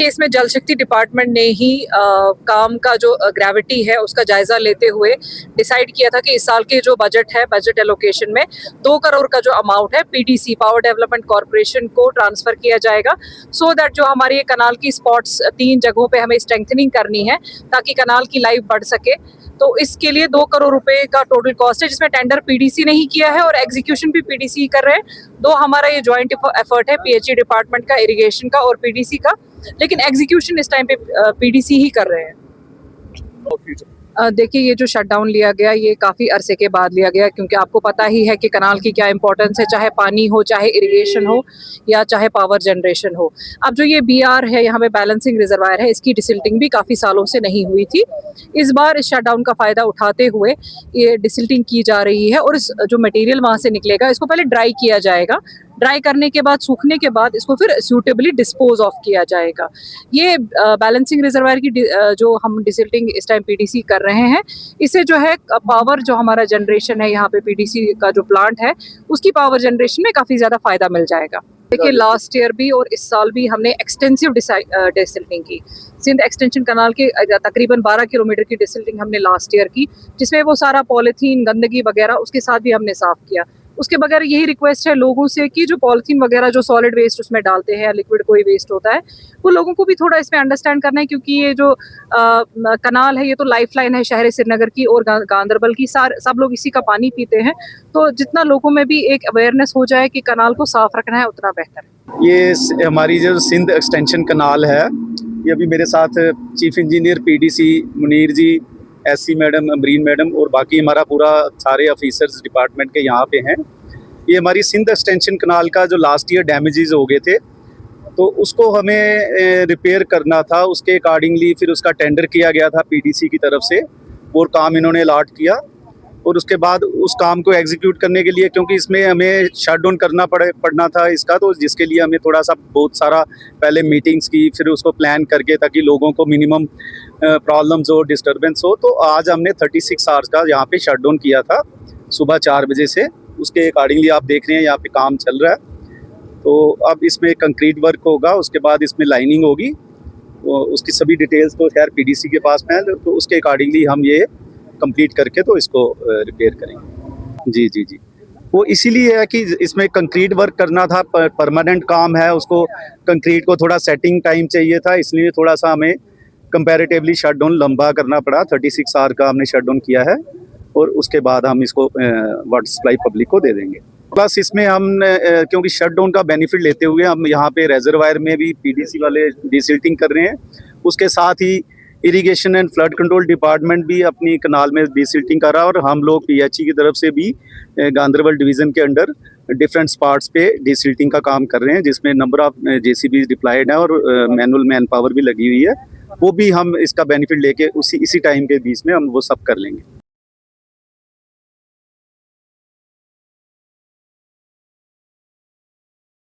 देखिए, इसमें जल शक्ति डिपार्टमेंट ने ही काम का जो ग्रेविटी है उसका जायजा लेते हुए डिसाइड किया था कि इस साल के जो बजट है, बजट एलोकेशन में 2 करोड़ का जो अमाउंट है पीडीसी पावर डेवलपमेंट कॉर्पोरेशन को ट्रांसफर किया जाएगा, सो दैट जो हमारी ये कनाल की स्पॉट्स 3 जगहों पे हमें स्ट्रेंथनिंग करनी है ताकि कनाल की लाइफ बढ़ सके। तो इसके लिए 2 करोड़ रुपए का टोटल कॉस्ट है, जिसमें टेंडर पीडीसी ने ही किया है और एग्जीक्यूशन भी पीडीसी ही कर रहे हैं। दो हमारा ये जॉइंट एफर्ट है, पीएचई डिपार्टमेंट का, इरिगेशन का और पीडीसी का, लेकिन एग्जीक्यूशन इस टाइम पे पीडीसी ही कर रहे हैं। देखिए, ये जो शटडाउन लिया गया ये काफ़ी अरसे के बाद लिया गया, क्योंकि आपको पता ही है कि कनाल की क्या इंपॉर्टेंस है, चाहे पानी हो, चाहे इरिगेशन हो या चाहे पावर जनरेशन हो। अब जो ये बीआर है, यहाँ पे बैलेंसिंग रिजर्वायर है, इसकी डिसिल्टिंग भी काफ़ी सालों से नहीं हुई थी। इस बार इस शटडाउन का फ़ायदा उठाते हुए ये डिसिल्टिंग की जा रही है और इस जो मटेरियल वहाँ से निकलेगा इसको पहले ड्राई किया जाएगा। ड्राई करने के बाद, सूखने के बाद इसको फिर सूटेबली डिस्पोज ऑफ किया जाएगा। ये बैलेंसिंग रिजर्वायर की जो हम डिसिल्टिंग इस टाइम पीडीसी कर रहे हैं, इससे जो है पावर जो हमारा जनरेशन है यहाँ पे पीडीसी का जो प्लांट है उसकी पावर जनरेशन में काफ़ी ज़्यादा फायदा मिल जाएगा। देखिए, लास्ट ईयर भी और इस साल भी हमने एक्सटेंसिव डिसिल्टिंग की। सिंध एक्सटेंशन कनाल के तकरीबन 12 किलोमीटर की डिसिल्टिंग हमने लास्ट ईयर की, जिसमें वो सारा पॉलीथीन, गंदगी वगैरह उसके साथ भी हमने साफ किया। उसके बगैर यही रिक्वेस्ट है लोगों से कि जो पॉलीथीन वगैरह, जो सॉलिड वेस्ट उसमें डालते हैं, लिक्विड कोई वेस्ट होता है, वो लोगों को भी थोड़ा इसमें अंडरस्टैंड करना है, क्योंकि ये जो कनाल है ये तो लाइफलाइन है शहर श्रीनगर की और गांदरबल की। सब लोग इसी का पानी पीते हैं, तो जितना लोगों में भी एक अवेयरनेस हो जाए कि कनाल को साफ रखना है उतना बेहतर है। ये हमारी जो सिंध एक्सटेंशन कनाल है, ये अभी मेरे साथ चीफ इंजीनियर पीडीसी मुनीर जी, एससी मैडम, अमरीन मैडम और बाकी हमारा पूरा सारे ऑफिसर्स डिपार्टमेंट के यहाँ पे हैं। ये हमारी सिंध एक्सटेंशन कनाल का जो लास्ट ईयर डैमेजेस हो गए थे, तो उसको हमें रिपेयर करना था। उसके अकॉर्डिंगली फिर उसका टेंडर किया गया था पीडीसी की तरफ से और काम इन्होंने अलॉट किया। और उसके बाद उस काम को एग्जीक्यूट करने के लिए, क्योंकि इसमें हमें शट डाउन करना पड़ना था इसका, तो जिसके लिए हमें थोड़ा सा बहुत सारा पहले मीटिंग्स की, फिर उसको प्लान करके ताकि लोगों को मिनिमम प्रॉब्लम्स हो, डिस्टर्बेंस हो। तो आज हमने 36 आवर्स का यहाँ पे शट डाउन किया था सुबह 4 बजे से। उसके अकॉर्डिंगली आप देख रहे हैं यहाँ पे काम चल रहा है। तो अब इसमें कंक्रीट वर्क होगा, उसके बाद इसमें लाइनिंग होगी, तो उसकी सभी डिटेल्स तो खैर पीडीसी के पास में है, तो उसके अकॉर्डिंगली हम ये कंप्लीट करके तो इसको रिपेयर करेंगे। जी जी जी, वो इसीलिए है कि इसमें कंक्रीट वर्क करना था, परमानेंट काम है, उसको कंक्रीट को थोड़ा सेटिंग टाइम चाहिए था, इसलिए थोड़ा सा हमें कंपैरेटिवली शट डाउन लंबा करना पड़ा। 36 आवर का हमने शट डाउन किया है और उसके बाद हम इसको वाटर सप्लाई पब्लिक को दे देंगे। प्लस इसमें हम क्योंकि शट डाउन का बेनिफिट लेते हुए हम यहाँ पे रेजरवायर में भी पीडीसी वाले डिसिल्टिंग कर रहे हैं, उसके साथ ही irrigation and flood control department भी अपनी कनाल में डिसिल्टिंग कर रहा है और हम लोग पीएचई की तरफ से भी गांदरबल डिवीज़न के अंडर डिफरेंट स्पॉट्स पे डिसिल्टिंग का काम कर रहे हैं, जिसमें नंबर ऑफ जेसीबी डिप्लॉयड है और मैनुअल मैन पावर भी लगी हुई है। वो भी हम इसका बेनिफिट लेके इसी टाइम के बीच में हम वो सब कर लेंगे।